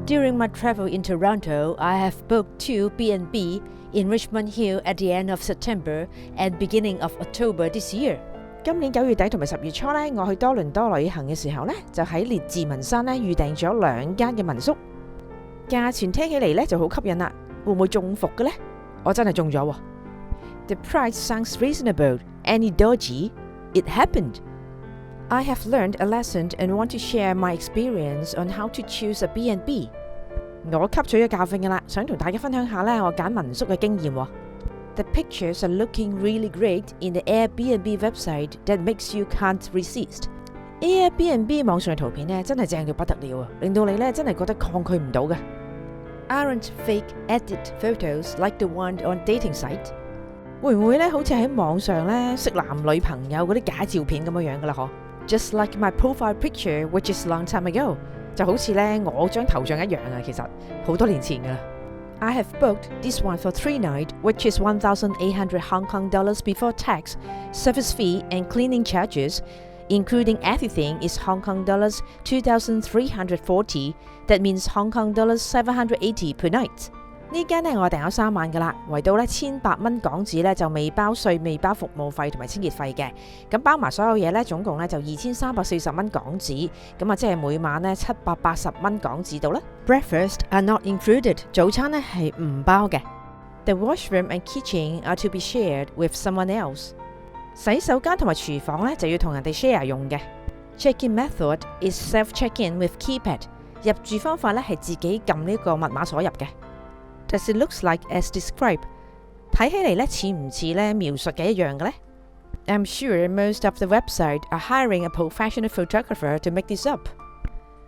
During my travel in Toronto, I have booked 2 B&B in Richmond Hill at the end of September and beginning of October this year. 今年9月底同埋10月初咧，我去多倫多旅行嘅時候咧，就喺列治文山咧預訂咗2間嘅民宿，價錢聽起嚟咧就好吸引啦，會唔會中伏嘅咧？我真係中咗喎。The price sounds reasonable. Any dodgy? It happened. I have learned a lesson and want to share my experience on how to choose a B&B. 我吸取咗教訓㗎啦，想同大家分享下咧我揀民宿嘅經驗喎。The pictures are looking really great in the Airbnb website that makes you can't resist. Airbnb 網上嘅圖片咧真係正到不得了啊，令到你咧真係覺得抗拒唔到嘅。Aren't fake edit photos like the one on dating site? 會唔會咧好似喺網上咧識男女朋友嗰啲假照片咁樣㗎啦？嗬？ Just like my profile picture, which is long time ago. 就好似咧我張頭像一樣啊，其實好多年前㗎啦。I have booked this one for 3 nights, which is 1,800 Hong Kong dollars before tax, service fee and cleaning charges, including everything is Hong Kong dollars 2,340. That means Hong Kong dollars 780 per night. 呢間咧我訂咗3晚㗎啦，圍到咧1,800蚊港紙咧就未包稅、未包服務費同埋清潔費嘅，咁包埋所有嘢咧總共咧就2,340蚊港紙，咁啊即係每晚咧780蚊港紙到啦。Breakfast are not included. 早餐咧係唔包嘅。The washroom and kitchen are to be shared with someone else. 洗手間同埋廚房咧就要同人哋 share 用嘅。Check-in method is self-check-in with keypad. 入住方法咧係自己撳呢個密碼鎖入嘅。Does it look like as described? 睇起嚟咧似唔似咧描述嘅一樣嘅咧？ I'm sure most of the websites are hiring a professional photographer to make this up.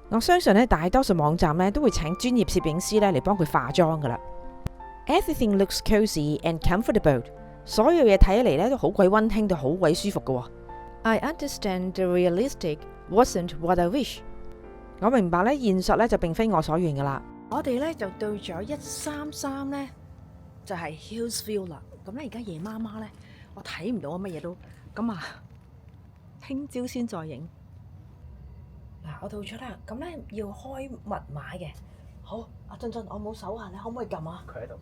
我相信咧大多數網站咧都會請專業攝影師咧嚟幫佢化妝噶啦。Everything looks cozy and comfortable. 所有嘢睇起嚟咧都好鬼溫馨，到好鬼舒服嘅喎。I understand the realistic wasn't what I wish. 我明白咧現實咧就並非我所願噶啦。我哋咧就到咗133咧，就係 Hillsview 啦。咁咧而家夜媽媽咧，我睇唔到乜嘢都咁啊，聽朝先再影。嗱，我到咗啦，咁咧要開密碼嘅。好，阿俊，我冇手啊，你可唔可以撳啊？佢喺度。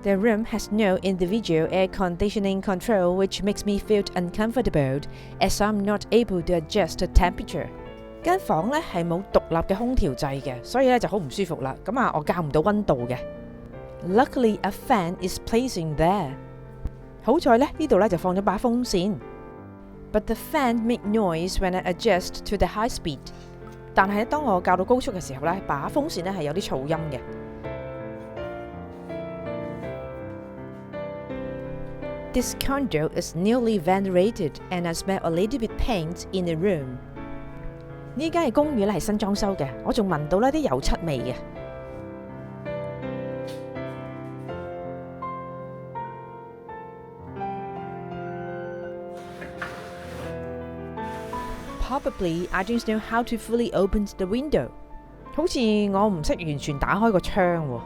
The room has no individual air conditioning control, which makes me feel uncomfortable as I'm not able to adjust the temperature. 間房咧係冇獨立嘅空調掣嘅，所以咧就好唔舒服啦。咁啊，我校唔到溫度嘅。Luckily, a fan is placed there. 好在咧呢度咧就放咗把風扇。But the fan make noise when I adjust to the high speed. 但係當我校到高速嘅時候咧，把風扇咧係有啲噪音嘅。This condo is newly ventilated and I smell a little bit paint in the room. 呢間嘅公寓咧係新裝修嘅，我仲聞到呢啲油漆味嘅。Probably I don't know how to fully open the window. 好似我唔識完全打開個窗喎。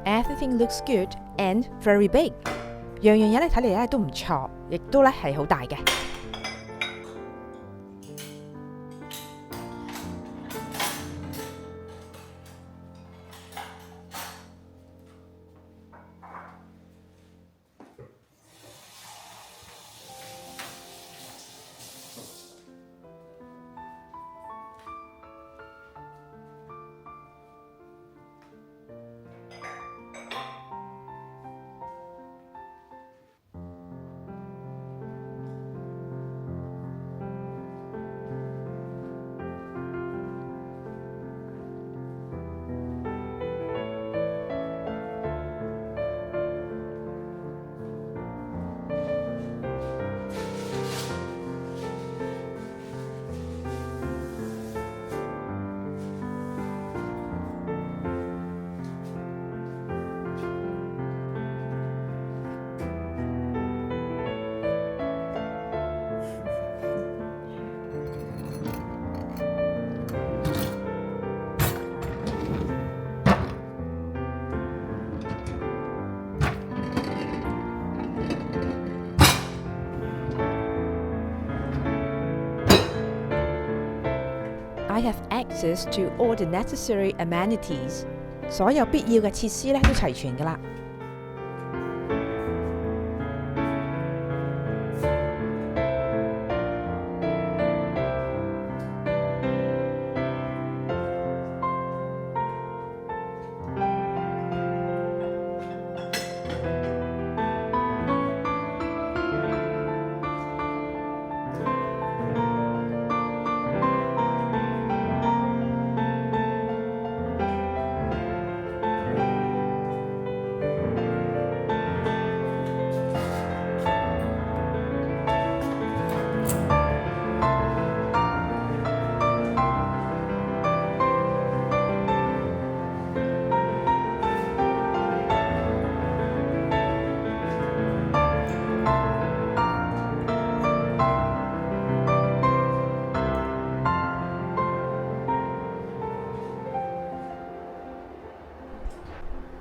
Everything looks good and very big. 樣樣嘢咧睇嚟咧都唔錯，亦都咧係好大嘅。I have access to all the necessary amenities。所有必要嘅設施咧都齊全㗎啦。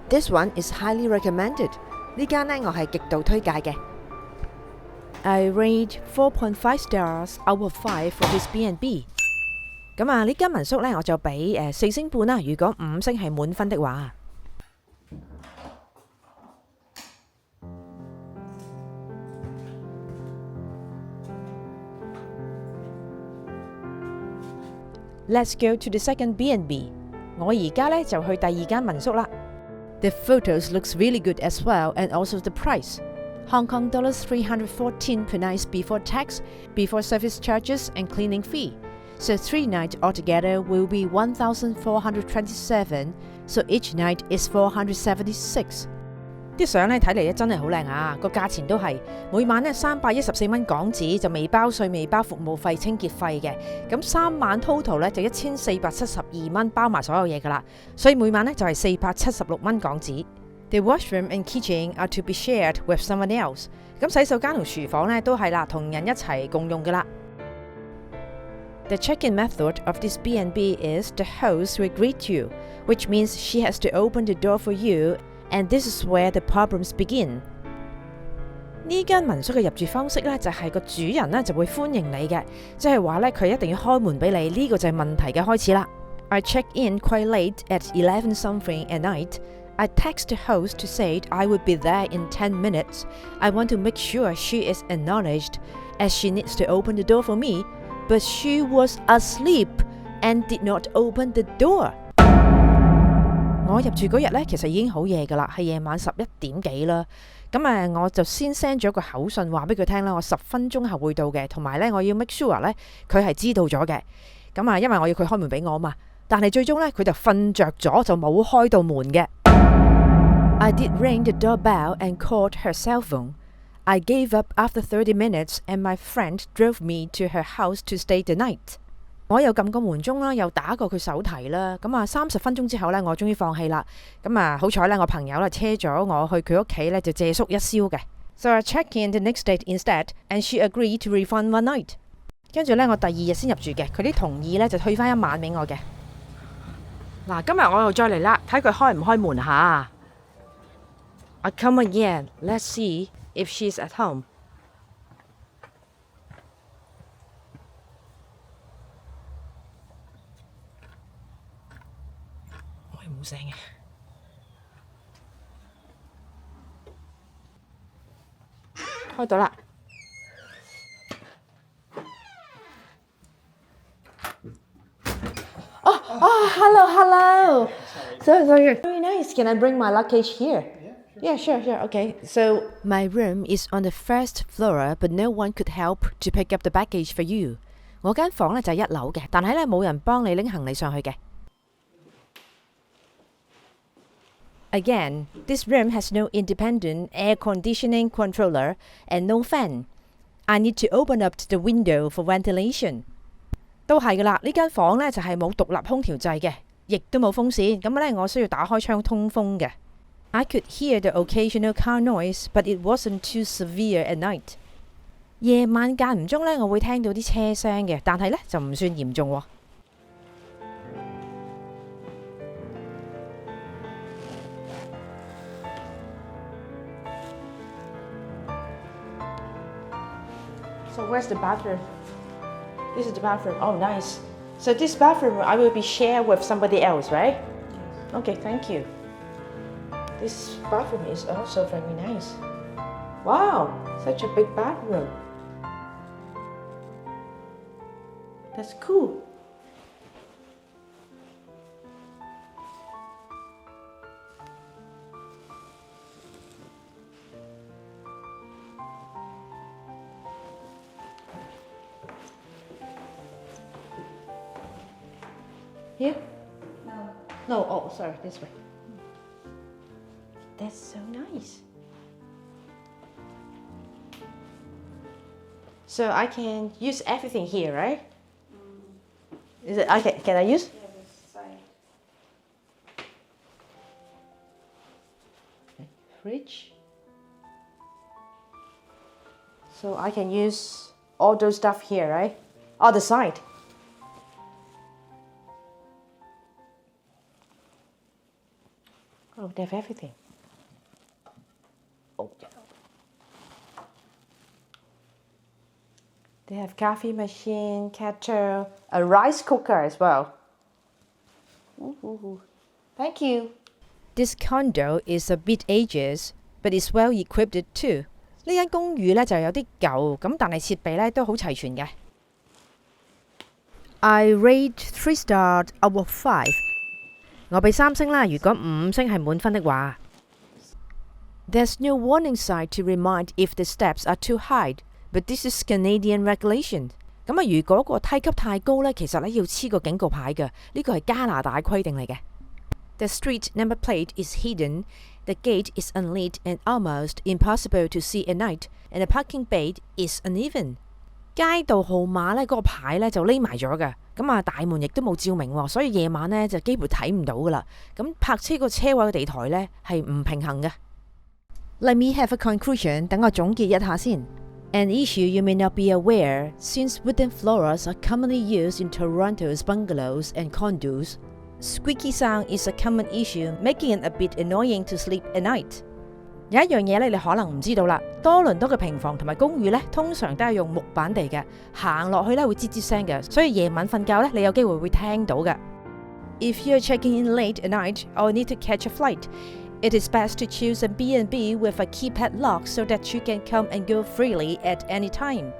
This one is highly recommended。呢間呢，我係極度推介嘅。I rate 4.5 stars out of 5 for this B&B。咁啊，呢間民宿呢，我就俾4星半啦。如果5星係滿分的話。Let's go to the second B&B。我而家呢，就去第二間民宿啦。The photos looks really good as well, and also the price. Hong Kong dollars 314 per night before tax, before service charges and cleaning fee. So 3 nights altogether will be 1,427. So each night is 476. 啲相咧睇嚟咧真係好靚啊！個價錢都係每晚咧314蚊港紙，就未包稅、未包服務費、清潔費嘅。咁3晚 total 咧就1472蚊，包埋所有嘢噶啦。所以每晚咧就係476蚊港紙。The washroom and kitchen are to be shared with someone else。咁洗手間同廚房咧都係啦，同人一齊共用噶啦。The check-in method of this B&B is the host will greet you, which means she has to open the door for you.And this is where the problems begin。呢間民宿嘅入住方式咧，就係個主人咧就會歡迎你嘅，即係話咧佢一定要開門俾你，呢個就係問題嘅開始啦。I check in quite late at 11 something at night. I text the host to say I would be there in 10 minutes. I want to make sure she is acknowledged as she needs to open the door for me, but she was asleep and did not open the door。我入住嗰日咧，其實已經好夜噶啦，係夜晚11點幾啦。咁我就先 send 咗個口信話俾佢聽啦，我10分鐘後會到嘅，同埋咧我要 make sure 咧佢係知道咗嘅。因為我要佢開門俾我嘛，但係最終咧佢就瞓着咗，就冇開到門嘅。I did ring the doorbell and called her cell phone. I gave up after 30 minutes, and my friend drove me to her house to stay the night。我又撳個門鐘啦，又打過佢手提啦。30分鐘之後咧，我終於放棄啦。好彩咧，我朋友啦車咗我去佢屋企咧，就借宿一宵嘅。So I checked in the next day instead, and she agreed to refund one night。跟住咧，我第2日先入住嘅，佢啲同意咧就退翻1晚俾我嘅。嗱，今日我又再嚟啦，睇佢開唔開門下。I come again. Let's see if she's at home。冇聲嘅，開到啦。Hello. Sorry. Very nice. Can I bring my luggage here? Yeah, sure. Okay. So my room is on the first floor, but no one could help to pick up the baggage for you。我間房咧就係1樓嘅，但係咧冇人幫你拎行李上去嘅。Again, this room has no independent air conditioning controller and no fan. I need to open up the window for ventilation. 都係噶啦，呢間房咧就係冇獨立空調掣嘅，亦都冇風扇，咁咧我需要打開窗通風嘅。I could hear the occasional car noise, but it wasn't too severe at night. 夜晚間唔中咧，我會聽到啲車聲嘅，但係咧就唔算嚴重喎。So where's the bathroom? This is the bathroom. Oh, nice. So this bathroom I will be share with somebody else, right? Okay, thank you. This bathroom is also very nice. Wow, such a big bathroom. That's cool. Here? No, oh, sorry, this way. That's so nice. So I can use everything here, right? Is it okay? Can I use? Yeah, this side. Fridge. So I can use all those stuff here, right? Other side. Oh, they have everything. Oh, yeah. They have coffee machine, kettle, a rice cooker as well. Ooh. Thank you. This condo is a bit ages, but it's well equipped too. 呢間公寓咧就有啲舊，咁但係設備咧都好齊全嘅。I rate 3 stars out of 5。我俾3星啦，如果5星係滿分的話。There's no warning sign to remind if the steps are too high, but this is Canadian regulation。咁啊，如果個梯級太高咧，其實咧要黐個警告牌嘅，呢個係加拿大規定嚟嘅。The street number plate is hidden, the gate is unlit and almost impossible to see at night, and the parking bay is uneven。街道號碼咧嗰個牌咧就匿埋咗嘅，咁啊大門亦都冇照明喎，所以夜晚咧就幾乎睇唔到噶啦。咁泊車個車位嘅地台咧係唔平衡嘅。Let me have a conclusion， 等我總結一下先。An issue you may not be aware, since wooden floors are commonly used in Toronto's bungalows and condos, squeaky sound is a common issue, making it a bit annoying to sleep at night。有一樣嘢咧，你可能唔知道啦。多倫多嘅平房同埋公寓咧，通常都係用木板地嘅，行落去咧會吱吱聲嘅，所以夜晚瞓覺咧，你有機會會聽到嘅。If you're checking in late at night or need to catch a flight, it is best to choose a B&B with a keypad lock so that you can come and go freely at any time。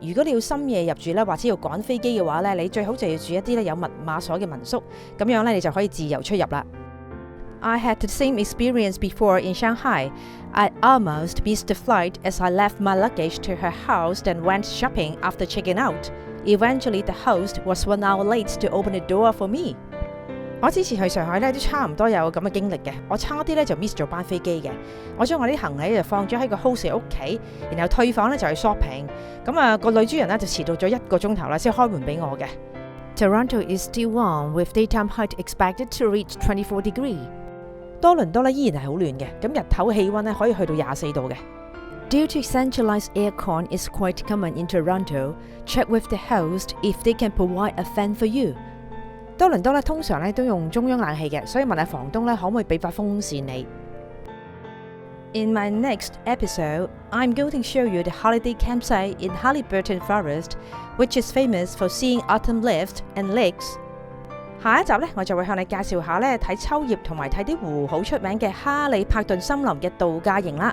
如果你要深夜入住咧，或者要趕飛機嘅話咧，你最好就要住一啲咧有密碼鎖嘅民宿，咁樣咧你就可以自由出入啦。I had the same experience before in Shanghai. I almost missed the flight as I left my luggage to her house then went shopping after checking out. Eventually, the host was 1 hour late to open the door for me. 我之前去上海咧都差唔多有咁嘅經歷嘅，我差啲咧就 miss 咗班飛機嘅。我將我啲行李就放咗喺個 host 屋企，然後退房咧就去 shopping。咁啊個女主人咧就遲到咗1個鐘頭啦，先開門俾我嘅。Toronto is still warm with daytime height expected to reach 24 degrees。多倫多咧依然係好暖嘅，咁日頭氣温咧可以去到24度嘅。Due to centralized aircon is quite common in Toronto, check with the host if they can provide a fan for you。多倫多咧通常咧都用中央冷氣嘅，所以問下房東咧可唔可以俾把風扇你。In my next episode, I'm going to show you the holiday campsite in Haliburton Forest, which is famous for seeing autumn leaves and lakes。下一集咧，我就會向你介紹下咧睇秋葉同埋睇啲湖好出名嘅哈利柏頓森林嘅度假營啦。